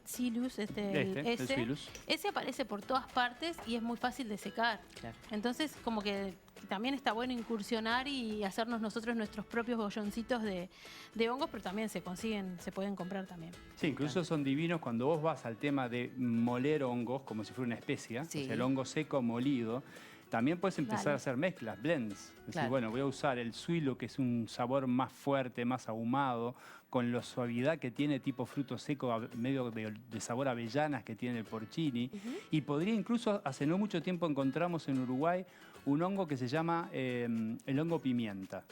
Silus, El Suilus. ese aparece por todas partes y es muy fácil de secar. Claro. Entonces, como que también está bueno incursionar y hacernos nosotros nuestros propios bolloncitos de hongos, pero también se pueden comprar también. Sí, incluso son divinos cuando vos vas al tema de moler hongos como si fuera una especia, Sí. o sea, el hongo seco molido. También puedes empezar Dale. a hacer mezclas, blends. Es decir, Claro. bueno, voy a usar el suilo, que es un sabor más fuerte, más ahumado, con la suavidad que tiene tipo fruto seco, medio de sabor a avellanas que tiene el porcini. Y podría incluso, hace no mucho tiempo encontramos en Uruguay un hongo que se llama el hongo pimienta.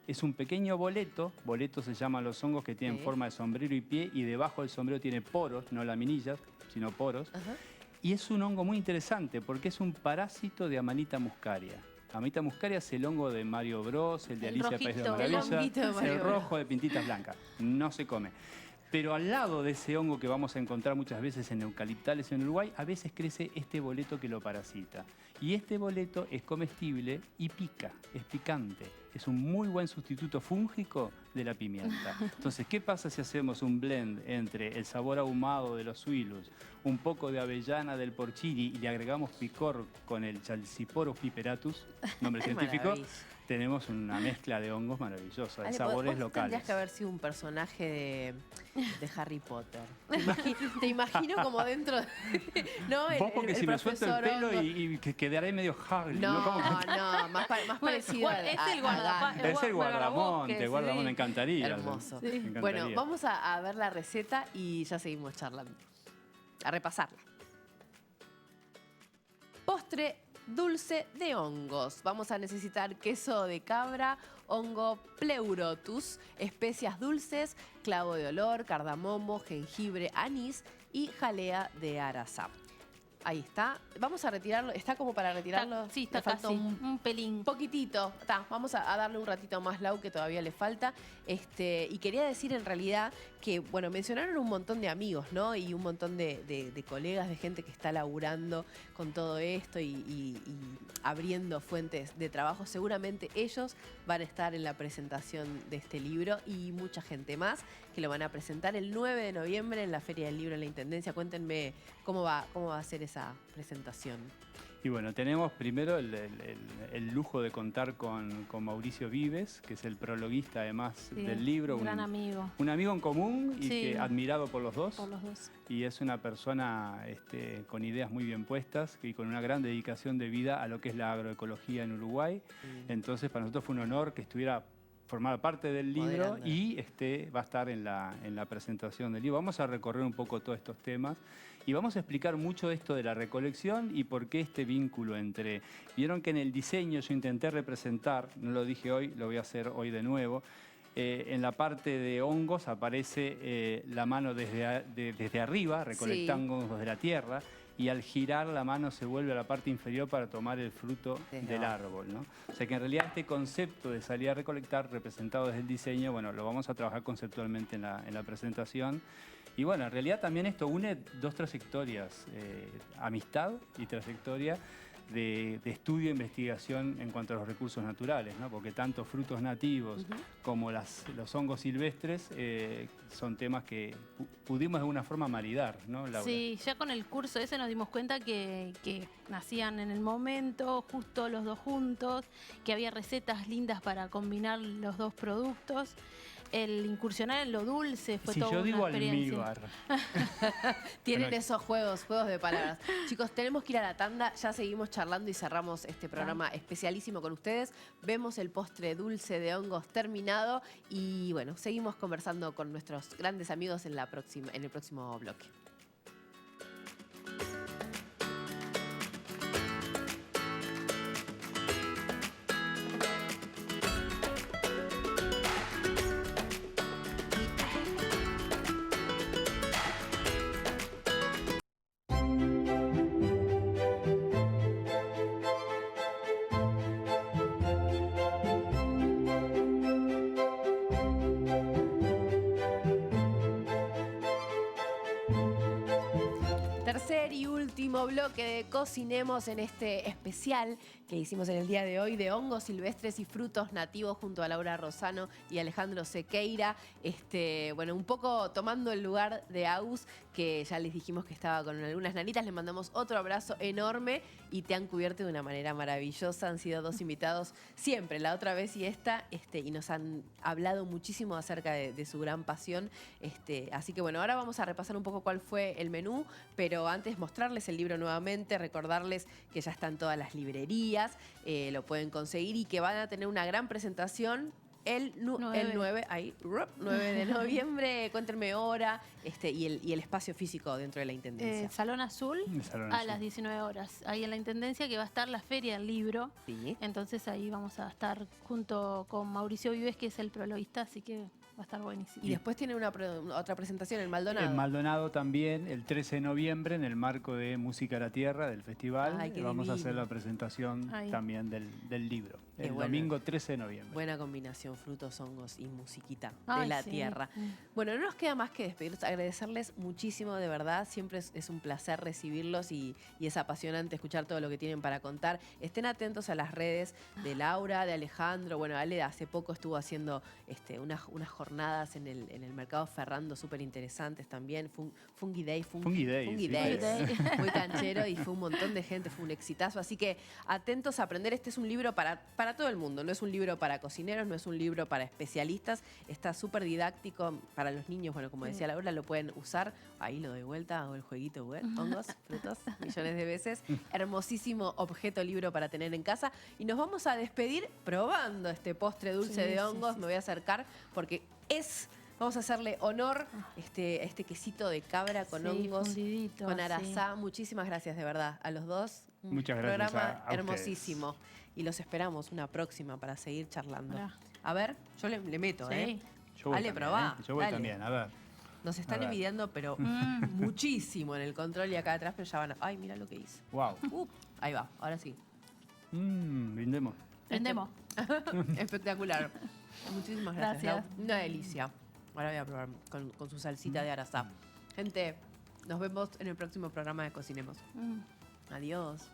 Es un pequeño boleto se llaman los hongos que tienen Sí. forma de sombrero y pie, y debajo del sombrero tiene poros, no laminillas, sino poros. Ajá. Y es un hongo muy interesante porque es un parásito de Amanita muscaria. Amanita muscaria es el hongo de Mario Bros, el de El Alicia País de rojito, el Maravilla, honguito de Mario el Bros. rojo de pintitas blancas. No se come. Pero al lado de ese hongo que vamos a encontrar muchas veces en eucaliptales en Uruguay, a veces crece este boleto que lo parasita. Y este boleto es comestible y pica, es picante. Es un muy buen sustituto fúngico de la pimienta. Entonces, ¿qué pasa si hacemos un blend entre el sabor ahumado de los suilus, un poco de avellana del porcini y le agregamos picor con el Chalciporus piperatus, nombre Qué científico? maravilla. Tenemos una mezcla de hongos maravillosa, de Ale, sabores vos locales. tendrías que haber sido un personaje de Harry Potter. Te imagino como dentro de... ¿no? Vos porque si me suelto el profesor pelo hongo. y que quedaré medio Hagrid. No, Como que- no, más parecido Bueno, es a el guardapa- Gandalf. Es el guardamonte, sí. guardamonte, me encantaría. Hermoso. Sí. Me encantaría. Bueno, vamos a ver la receta y ya seguimos charlando. A repasarla. Postre dulce de hongos. Vamos a necesitar queso de cabra, hongo pleurotus, especias dulces, clavo de olor, cardamomo, jengibre, anís y jalea de arazá. Ahí está. Vamos a retirarlo. ¿Está como para retirarlo? Sí, está Le falta casi, un pelín. poquitito. Vamos a darle un ratito más, Lau, que todavía le falta. Y quería decir en realidad que, bueno, mencionaron un montón de amigos, ¿no? Y un montón de colegas, de gente que está laburando con todo esto y abriendo fuentes de trabajo. Seguramente ellos van a estar en la presentación de este libro y mucha gente más que lo van a presentar el 9 de noviembre en la Feria del Libro en la Intendencia. Cuéntenme cómo va a ser esa presentación. Y bueno, tenemos primero el lujo de contar con Mauricio Vives, que es el prologuista además Sí, del libro. un gran amigo. Un amigo en común y Sí. que admirado por los dos. Por los dos. Y es una persona con ideas muy bien puestas y con una gran dedicación de vida a lo que es la agroecología en Uruguay. Entonces para nosotros fue un honor que estuviera formar parte del libro Moderando. y va a estar en la presentación del libro. Vamos a recorrer un poco todos estos temas y vamos a explicar mucho esto de la recolección y por qué este vínculo entre... Vieron que en el diseño yo intenté representar, no lo dije hoy, lo voy a hacer hoy de nuevo. En la parte de hongos aparece la mano desde arriba, recolectando hongos de la tierra, y al girar la mano se vuelve a la parte inferior para tomar el fruto Desde del abajo. árbol, ¿no? O sea que en realidad este concepto de salir a recolectar, representado desde el diseño, bueno, lo vamos a trabajar conceptualmente en la presentación. Y bueno, en realidad también esto une dos trayectorias, amistad y trayectoria de estudio e investigación en cuanto a los recursos naturales, ¿no? Porque tanto frutos nativos como los hongos silvestres son temas que pudimos de alguna forma maridar, ¿no, Laura? Sí, ya con el curso ese nos dimos cuenta que nacían en el momento, justo los dos juntos, que había recetas lindas para combinar los dos productos. El incursionar en lo dulce fue Si toda yo una digo experiencia. almíbar, Tienen Bueno. esos juegos de palabras. Chicos, tenemos que ir a la tanda, ya seguimos charlando y cerramos este programa especialísimo con ustedes. Vemos el postre dulce de hongos terminado y bueno, seguimos conversando con nuestros grandes amigos en el próximo bloque. último bloque de Cocinemos en este especial que hicimos en el día de hoy de hongos silvestres y frutos nativos junto a Laura Rosano y Alejandro Sequeira. Bueno, un poco tomando el lugar de Agus, que ya les dijimos que estaba con algunas nanitas. Les mandamos otro abrazo enorme y te han cubierto de una manera maravillosa. Han sido dos invitados siempre, la otra vez y esta, y nos han hablado muchísimo acerca de su gran pasión. Así que bueno, ahora vamos a repasar un poco cuál fue el menú, pero antes mostrarles el libro nuevamente, recordarles que ya está en todas las librerías, lo pueden conseguir y que van a tener una gran presentación el 9 de noviembre. Cuéntenme hora y el espacio físico dentro de la Intendencia. Salón Azul a las 19 horas. Ahí en la Intendencia, que va a estar la Feria del Libro. Sí. Entonces ahí vamos a estar junto con Mauricio Vives, que es el prologuista, así que va a estar buenísimo. Y después tiene otra presentación en Maldonado. En Maldonado también, el 13 de noviembre, en el marco de Música a la Tierra, del festival. Ay, qué vamos a hacer divino. la presentación también del libro. Qué El bueno. domingo 13 de noviembre. Buena combinación, frutos, hongos y musiquita de Ay, la sí. tierra. Bueno, no nos queda más que despedirnos, agradecerles muchísimo, de verdad. Siempre es un placer recibirlos y es apasionante escuchar todo lo que tienen para contar. Estén atentos a las redes de Laura, de Alejandro. Bueno, Ale hace poco estuvo haciendo unas jornadas en el Mercado Ferrando súper interesantes también. Fungi Day. Fungi Day, Fungi sí, Day. Day. Muy canchero y fue un montón de gente, fue un exitazo. Así que atentos a aprender. Este es un libro para todo el mundo. No es un libro para cocineros, no es un libro para especialistas. Está súper didáctico para los niños. Bueno, como decía Laura, lo pueden usar. Ahí lo doy vuelta, hago el jueguito, hongos, frutos, millones de veces. Hermosísimo objeto libro para tener en casa. Y nos vamos a despedir probando este postre dulce de hongos. Me voy a acercar porque vamos a hacerle honor a este quesito de cabra con hongos, fundidito, con arazá. sí. Muchísimas gracias, de verdad, a los dos. Un Muchas gracias programa a hermosísimo. Y los esperamos una próxima para seguir charlando. Hola. A ver, yo le meto, Sí. Yo voy Ale, también, probá, Yo voy dale. también, a ver. Nos están A ver. envidiando, pero muchísimo en el control y acá atrás, pero ya van a... Ay, mira lo que hice. Wow. Ahí va, ahora sí. Brindemos. Prendemos. Espectacular. Muchísimas gracias. Gracias. Lau. Una delicia. Ahora voy a probar con su salsita de arazá. Gente, nos vemos en el próximo programa de Cocinemos. Adiós.